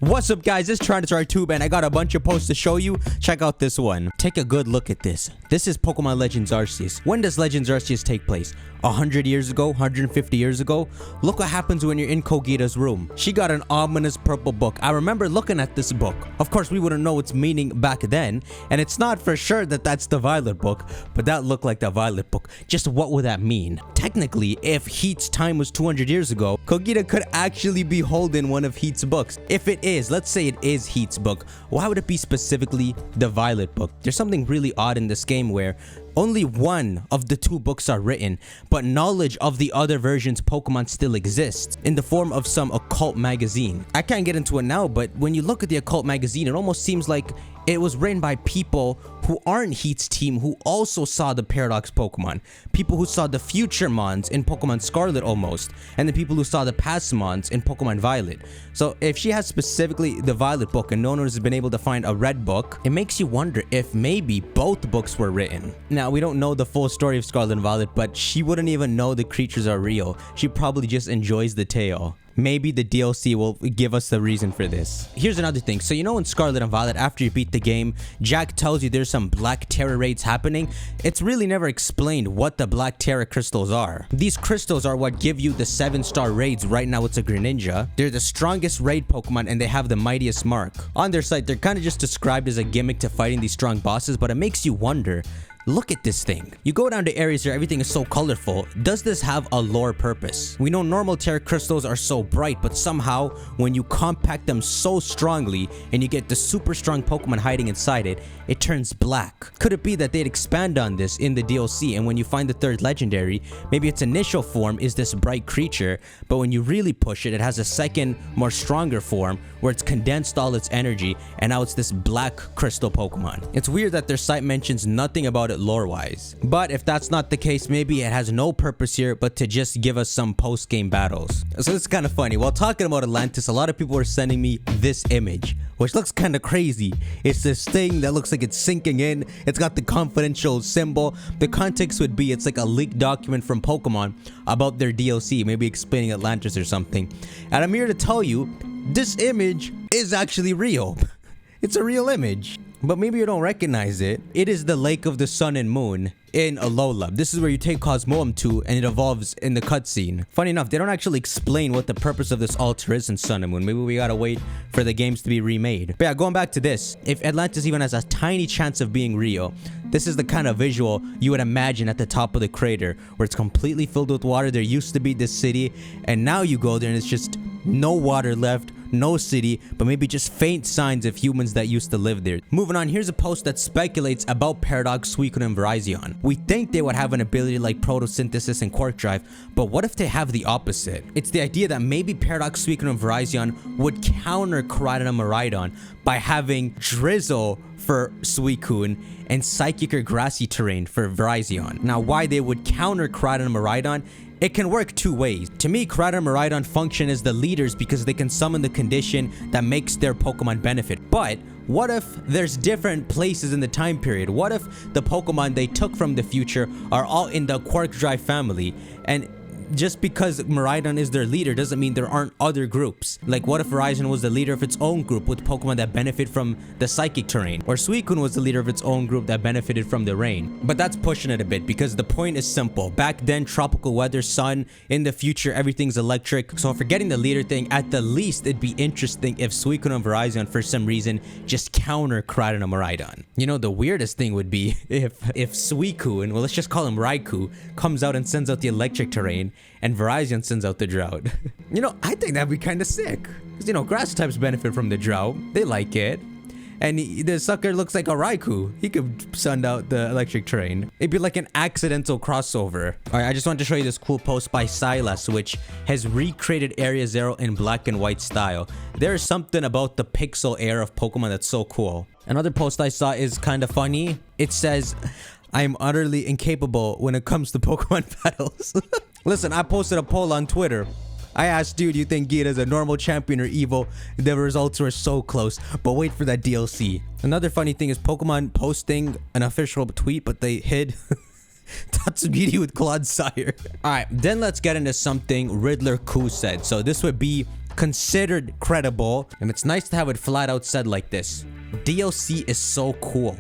What's up, guys? It's Tyrannosaurus Tube, and I got a bunch of posts to show you. Check out this one. Take a good look at this. This is Pokemon Legends Arceus. When does Legends Arceus take place? 100 years ago? 150 years ago? Look what happens when you're in Kogita's room. She got an ominous purple book. I remember looking at this book. Of course, we wouldn't know its meaning back then, and it's not for sure that that's the Violet book, but that looked like the Violet book. Just what would that mean? Technically, if Heat's time was 200 years ago, Kogita could actually be holding one of Heat's books. If it is, let's say it is Heat's book, why would it be specifically the Violet book? There's something really odd in this game where only one of the two books are written, but knowledge of the other version's Pokemon still exists in the form of some occult magazine. I can't get into it now, but when you look at the occult magazine, it almost seems like it was written by people who aren't Heat's team, who also saw the Paradox Pokemon. People who saw the future Mons in Pokemon Scarlet almost, and the people who saw the past Mons in Pokemon Violet. So if she has specifically the Violet book and no one has been able to find a red book, it makes you wonder if maybe both books were written. Now, we don't know the full story of Scarlet and Violet, but she wouldn't even know the creatures are real. She probably just enjoys the tale. Maybe the DLC will give us the reason for this. Here's another thing. So you know in Scarlet and Violet, after you beat the game, Jack tells you there's some Black Tera raids happening. It's really never explained what the Black Tera Crystals are. These crystals are what give you the 7-star raids. Right now it's a Greninja. They're the strongest raid Pokemon and they have the mightiest mark. On their site, they're kind of just described as a gimmick to fighting these strong bosses, but it makes you wonder. Look at this thing. You go down to areas where everything is so colorful. Does this have a lore purpose? We know normal Tera Crystals are so bright, but somehow when you compact them so strongly and you get the super strong Pokemon hiding inside it, it turns black. Could it be that they'd expand on this in the DLC, and when you find the third legendary, maybe its initial form is this bright creature, but when you really push it, it has a second, more stronger form where it's condensed all its energy and now it's this black crystal Pokemon. It's weird that their site mentions nothing about it lore-wise. But if that's not the case, maybe it has no purpose here but to just give us some post-game battles. So it's kind of funny. While talking about Atlantis, a lot of people are sending me this image, which looks kind of crazy. It's this thing that looks like it's sinking in. It's got the confidential symbol. The context would be it's like a leaked document from Pokemon about their DLC, maybe explaining Atlantis or something. And I'm here to tell you, this image is actually real. It's a real image. But maybe you don't recognize it. It is the Lake of the Sun and Moon in Alola. This is where you take Cosmoem to and it evolves in the cutscene. Funny enough, they don't actually explain what the purpose of this altar is in Sun and Moon. Maybe we gotta wait for the games to be remade. But yeah, going back to this, if Atlantis even has a tiny chance of being real, this is the kind of visual you would imagine at the top of the crater, where it's completely filled with water. There used to be this city, and now you go there and it's just no water left, no city, but maybe just faint signs of humans that used to live there. Moving on, here's a post that speculates about Paradox, Suicune, and Virizion. We think they would have an ability like Photosynthesis and Quark Drive, but what if they have the opposite? It's the idea that maybe Paradox, Suicune, and Virizion would counter Koraidon and Miraidon by having Drizzle for Suicune and Psychic or Grassy Terrain for Virizion. Now, why they would counter Koraidon and Miraidon? It can work two ways. To me, Koraidon and Miraidon function as the leaders because they can summon the condition that makes their Pokemon benefit. But what if there's different places in the time period? What if the Pokemon they took from the future are all in the Quark Drive family? And just because Miraidon is their leader doesn't mean there aren't other groups. Like, what if Virizion was the leader of its own group with Pokemon that benefit from the psychic terrain? Or Suicune was the leader of its own group that benefited from the rain? But that's pushing it a bit because the point is simple. Back then, tropical weather, sun. In the future, everything's electric. So forgetting the leader thing, at the least, it'd be interesting if Suicune and Virizion, for some reason, just counter Koraidon and Miraidon. You know, the weirdest thing would be if Suicune, well, let's just call him Raikou, comes out and sends out the electric terrain, and Virizion sends out the drought. You know, I think that'd be kind of sick. Because, you know, grass types benefit from the drought. They like it. And the sucker looks like a Raikou. He could send out the electric terrain. It'd be like an accidental crossover. Alright, I just want to show you this cool post by Silas, which has recreated Area Zero in black and white style. There's something about the pixel air of Pokemon that's so cool. Another post I saw is kind of funny. It says, I am utterly incapable when it comes to Pokemon battles. Listen, I posted a poll on Twitter. I asked, dude, you think Gita's a normal champion or evil? The results were so close, but wait for that DLC. Another funny thing is Pokemon posting an official tweet, but they hid Tatsugiri with Clodsire. Alright, then let's get into something Riddler Khu said. So this would be considered credible. And it's nice to have it flat out said like this. DLC is so cool.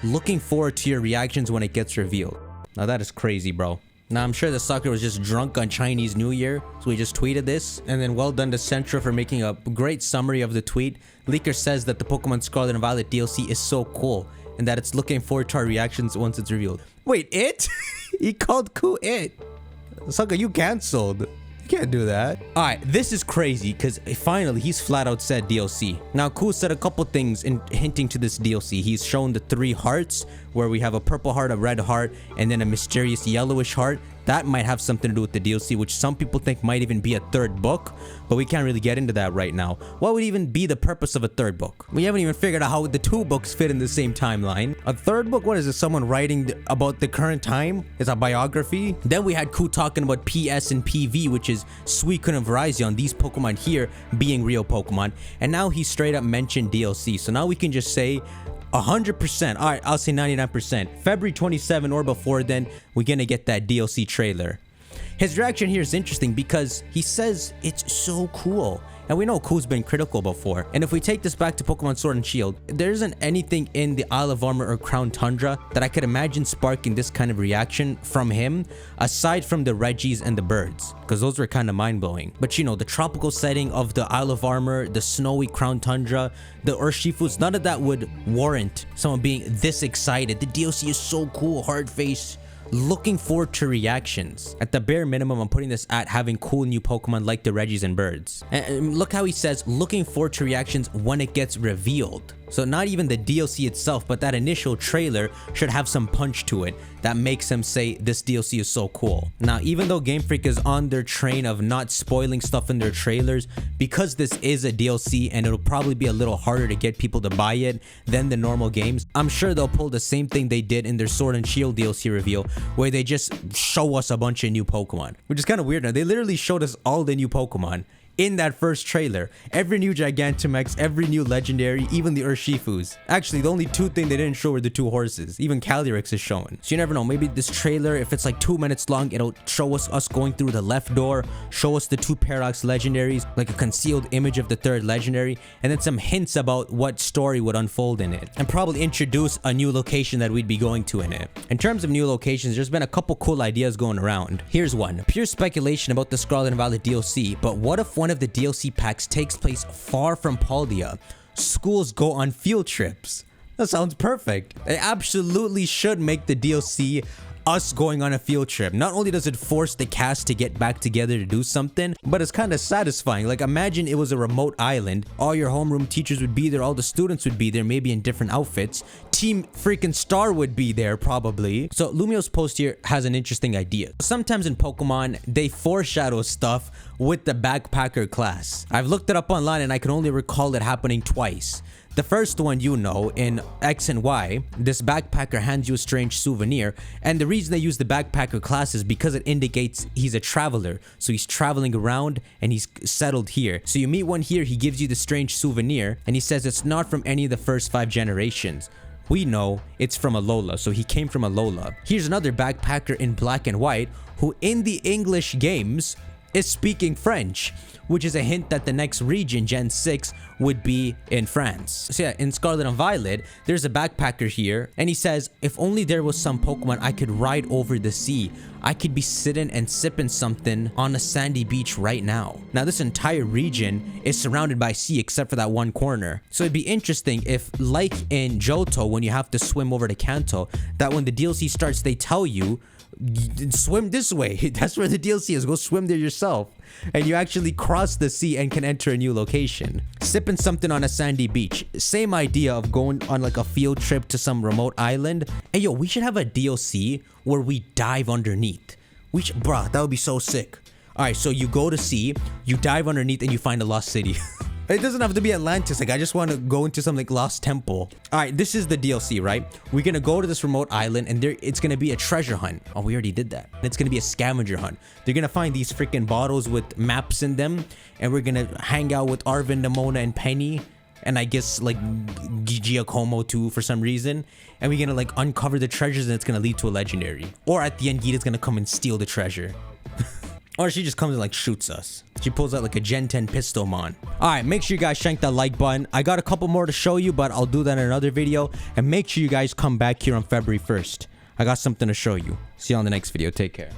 Looking forward to your reactions when it gets revealed. Now that is crazy, bro. Now, I'm sure the sucker was just drunk on Chinese New Year, so he just tweeted this. And then well done to Centra for making a great summary of the tweet. Leaker says that the Pokemon Scarlet and Violet DLC is so cool, and that it's looking forward to our reactions once it's revealed. Wait, it? He called Khu it. Sucker, you canceled. You can't do that. Alright, this is crazy because finally he's flat out said DLC. Now, Khu said a couple things in hinting to this DLC. He's shown the 3 hearts, where we have a purple heart, a red heart, and then a mysterious yellowish heart. That might have something to do with the DLC, which some people think might even be a 3rd book, but we can't really get into that right now. What would even be the purpose of a 3rd book? We haven't even figured out how the 2 books fit in the same timeline. A 3rd book? What is it? Someone writing about the current time? It's a biography? Then we had Khu talking about PS and PV, which is Suicune and Virizion, these Pokemon here being real Pokemon. And now he straight up mentioned DLC. So now we can just say 100%. All right, I'll say 99%. February 27 or before then, we're gonna get that DLC trailer. His reaction here is interesting because he says it's so cool. And we know Khu's been critical before. And if we take this back to Pokemon Sword and Shield, there isn't anything in the Isle of Armor or Crown Tundra that I could imagine sparking this kind of reaction from him, aside from the Reggies and the birds, because those were kind of mind-blowing. But you know, the tropical setting of the Isle of Armor, the snowy Crown Tundra, the Urshifus, none of that would warrant someone being this excited. The DLC is so cool, hard face. Looking forward to reactions. At the bare minimum, I'm putting this at having cool new Pokemon like the Reggies and birds. And look how he says looking forward to reactions when it gets revealed. So not even the DLC itself, but that initial trailer should have some punch to it that makes him say this DLC is so cool. Now, even though Game Freak is on their train of not spoiling stuff in their trailers, because this is a DLC and it'll probably be a little harder to get people to buy it than the normal games, I'm sure they'll pull the same thing they did in their Sword and Shield DLC reveal, where they just show us a bunch of new Pokemon, which is kind of weird. Now, they literally showed us all the new Pokemon in that first trailer. Every new Gigantamax, every new Legendary, even the Urshifus. Actually, the only 2 things they didn't show were the 2 horses. Even Calyrex is shown. So you never know, maybe this trailer, if it's like 2 minutes long, it'll show us going through the left door, show us the 2 Paradox Legendaries, like a concealed image of the 3rd Legendary, and then some hints about what story would unfold in it, and probably introduce a new location that we'd be going to in it. In terms of new locations, there's been a couple cool ideas going around. Here's one. Pure speculation about the Scarlet and Violet DLC, but what if one of the DLC packs takes place far from Paldea? Schools go on field trips. That sounds perfect. It absolutely should make the DLC us going on a field trip. Not only does it force the cast to get back together to do something, but it's kind of satisfying. Like, imagine it was a remote island. All your homeroom teachers would be there. All the students would be there, maybe in different outfits. Team freaking Star would be there, probably. So Lumio's post here has an interesting idea. Sometimes in Pokemon, they foreshadow stuff with the backpacker class. I've looked it up online and I can only recall it happening twice. The first one, you know, in X and Y, this backpacker hands you a strange souvenir, and the reason they use the backpacker class is because it indicates he's a traveler. So he's traveling around and he's settled here. So you meet one here, he gives you the strange souvenir, and he says it's not from any of the first 5 generations. We know it's from Alola, so he came from Alola. Here's another backpacker in Black and White who in the English games is speaking French, which is a hint that the next region, Gen 6, would be in France. So yeah, in Scarlet and Violet, there's a backpacker here, and he says, if only there was some Pokemon I could ride over the sea, I could be sitting and sipping something on a sandy beach right now. Now, this entire region is surrounded by sea except for that one corner. So it'd be interesting if, like in Johto, when you have to swim over to Kanto, that when the DLC starts, they tell you, swim this way. That's where the DLC is. Go swim there yourself. And you actually cross the sea and can enter a new location. Sipping something on a sandy beach. Same idea of going on like a field trip to some remote island. Hey yo, we should have a DLC where we dive underneath. Bruh, that would be so sick. Alright, so you go to sea, you dive underneath, and you find a lost city. It doesn't have to be Atlantis. Like, I just want to go into some like lost temple. All right, this is the DLC, right? We're gonna go to this remote island, and it's gonna be a treasure hunt. Oh, we already did that. It's gonna be a scavenger hunt. They're gonna find these freaking bottles with maps in them, and we're gonna hang out with Arvin, Nimona, and Penny, and I guess like Giacomo too for some reason. And we're gonna like uncover the treasures, and it's gonna lead to a legendary. Or at the end, Gita's gonna come and steal the treasure. Or she just comes and like shoots us. She pulls out like a Gen 10 pistol mon. Alright, make sure you guys shank that like button. I got a couple more to show you, but I'll do that in another video. And make sure you guys come back here on February 1st. I got something to show you. See you on the next video. Take care.